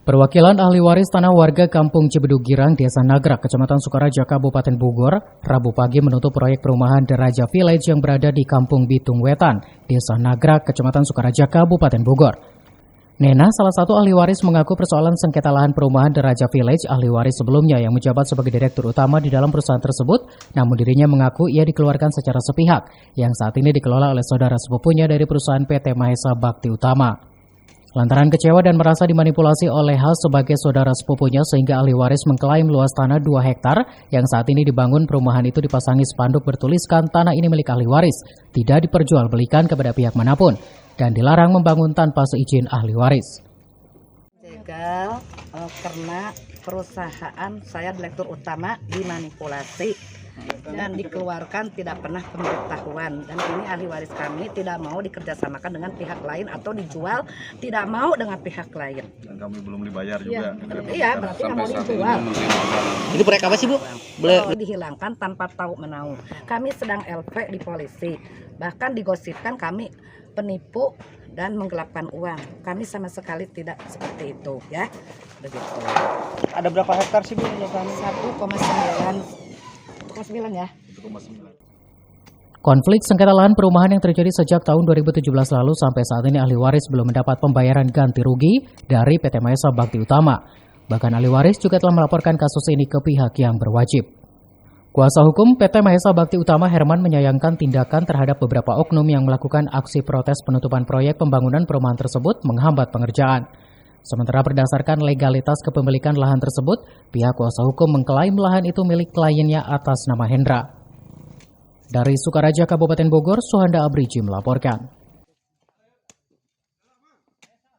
Perwakilan ahli waris tanah warga Kampung Cibedu Girang, Desa Nagrak, Kecamatan Sukaraja, Kabupaten Bogor, Rabu pagi menutup proyek perumahan Deraja Village yang berada di Kampung Bitung Wetan, Desa Nagrak, Kecamatan Sukaraja, Kabupaten Bogor. Nena, salah satu ahli waris, mengaku persoalan sengketa lahan perumahan Deraja Village ahli waris sebelumnya yang menjabat sebagai direktur utama di dalam perusahaan tersebut, namun dirinya mengaku ia dikeluarkan secara sepihak, yang saat ini dikelola oleh saudara sepupunya dari perusahaan PT Mahesa Bakti Utama. Lantaran kecewa dan merasa dimanipulasi oleh H sebagai saudara sepupunya sehingga ahli waris mengklaim luas tanah 2 hektar yang saat ini dibangun perumahan itu dipasangi spanduk bertuliskan tanah ini milik ahli waris, tidak diperjualbelikan kepada pihak manapun, dan dilarang membangun tanpa seizin ahli waris. Gagal karena perusahaan saya direktur utama dimanipulasi dan dikeluarkan tidak pernah pemberitahuan, dan ini ahli waris kami tidak mau dikerjasamakan dengan pihak lain atau dijual, tidak mau dengan pihak lain. Dan kami belum dibayar juga. Iya, berarti nggak mau dijual. Itu proyek apa sih, Bu? Boleh dihilangkan tanpa tahu menahu. Kami sedang LP di polisi, bahkan digosipkan kami penipu dan menggelapkan uang. Kami sama sekali tidak seperti itu, ya. Begitu. Ada berapa hektar sih, Bu? 1,9 ya. Konflik sengketa lahan perumahan yang terjadi sejak tahun 2017 lalu sampai saat ini ahli waris belum mendapat pembayaran ganti rugi dari PT Mahesa Bakti Utama. Bahkan ahli waris juga telah melaporkan kasus ini ke pihak yang berwajib. Kuasa hukum PT Mahesa Bakti Utama Herman menyayangkan tindakan terhadap beberapa oknum yang melakukan aksi protes penutupan proyek pembangunan perumahan tersebut menghambat pengerjaan. Sementara berdasarkan legalitas kepemilikan lahan tersebut, pihak kuasa hukum mengklaim lahan itu milik kliennya atas nama Hendra. Dari Sukaraja, Kabupaten Bogor, Suhanda Abriji melaporkan.